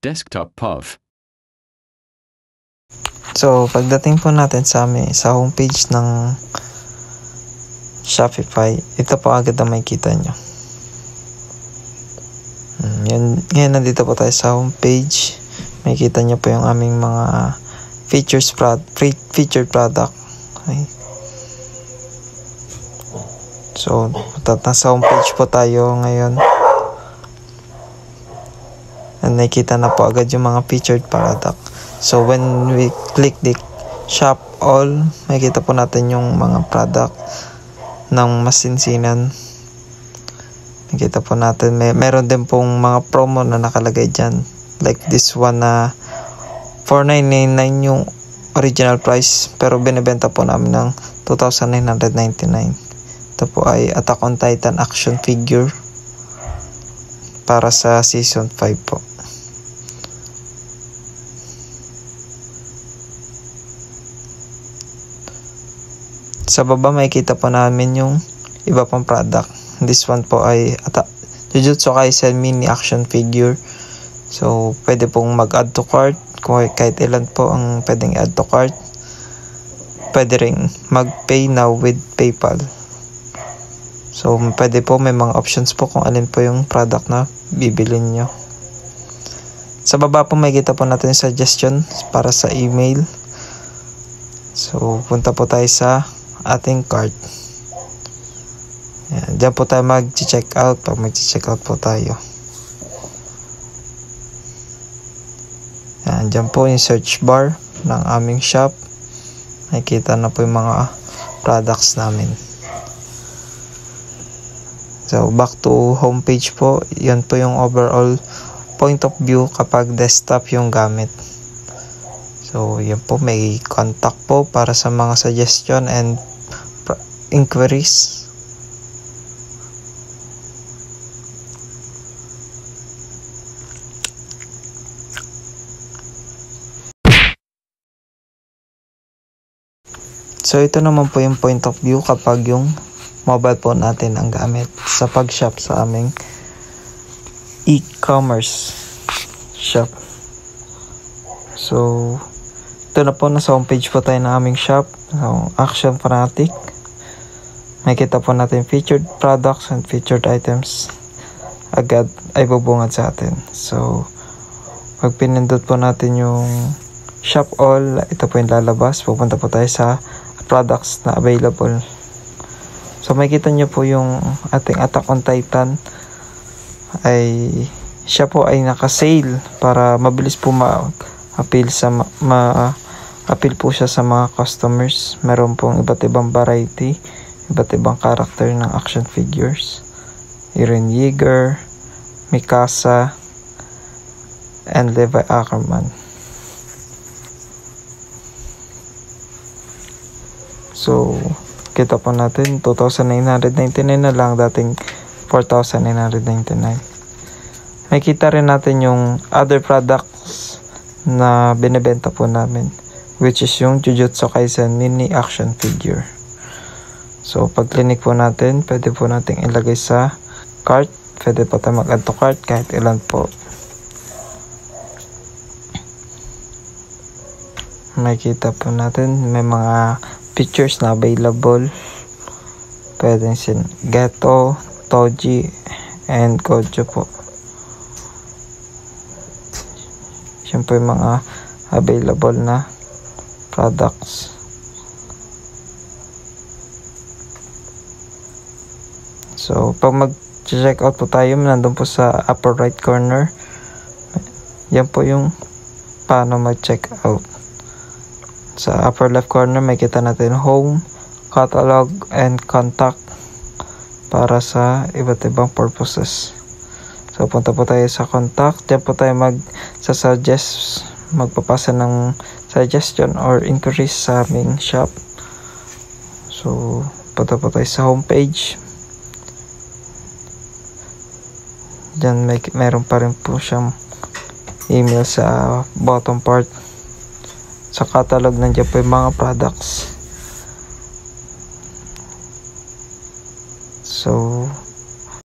Desktop POV. So, pagdating po natin sa homepage ng Shopify, ito po agad na makikita nyo. Ngayon nandito po tayo sa homepage. Makikita nyo po yung aming mga featured product. Okay. So, nasa homepage po tayo ngayon. And nakikita na po agad yung mga featured product. So, when we click the shop all, makikita po natin yung mga product ng masinsinan. Nakita po natin, meron din pong mga promo na nakalagay dyan. Like this one na $4,999 yung original price, pero binibenta po namin ng $2,999. Ito po ay Attack on Titan action figure para sa season 5 po. Sa baba makikita po namin yung iba pang product. This one po ay Jujutsu Kaisen mini action figure. So, pwede pong mag-add to cart. Kahit ilan po ang pwedeng add to cart. Pwede ring mag-pay now with PayPal. So, pwede po may mga options po kung alin po yung product na bibilin nyo. Sa baba po makikita po natin yung suggestion para sa email. So, punta po tayo sa ating cart. Yan, dyan po tayo mag-check out. Pag mag-check out po tayo. Yan, dyan po yung search bar ng aming shop. Makikita na po yung mga products namin. So, back to homepage po. Yan po yung overall point of view kapag desktop yung gamit. So, yan po. May contact po para sa mga suggestion and inquiries. So, ito naman po yung point of view kapag yung mobile phone natin ang gamit sa pag-shop sa aming e-commerce shop. So, ito na po, nasa homepage po tayo ng aming shop. So, Action Fanatic. Makikita po natin featured products and featured items. Agad ay bubungad sa atin. So, pag pinindot po natin yung shop all, ito po yung lalabas. Pupunta po tayo sa products na available. So, makikita nyo po yung ating Attack on Titan siya po ay naka-sale para mabilis po ma-appeal appeal po siya sa mga customers. Meron pong iba't ibang variety, iba't ibang character ng action figures. Eren Yeager, Mikasa, and Levi Ackerman. So, kita po natin, $2,999 na lang, dating $4,999. Makita rin natin yung other products na binibenta po namin, which is yung Jujutsu Kaisen mini action figure. So, pag click po natin, pwede po natin ilagay sa cart. Pwede po tayo mag-add to cart kahit ilan po. Makikita po natin, may mga features na available. Pwede Geto, Toji, and Gojo po. Yan po yung mga available na products. So, pag mag-check out po tayo, nandun po sa upper right corner. Yan po yung paano mag-check out. Sa upper left corner, may kita natin home, catalog, and contact para sa iba't ibang purposes. So, punta po tayo sa contact. Diyan po tayo magpapasa ng suggestion or inquiries sa aming shop. So, punta po tayo sa homepage. Diyan meron pa rin po siyang email sa bottom part. Sa catalog, nandiyan po yung mga products. So,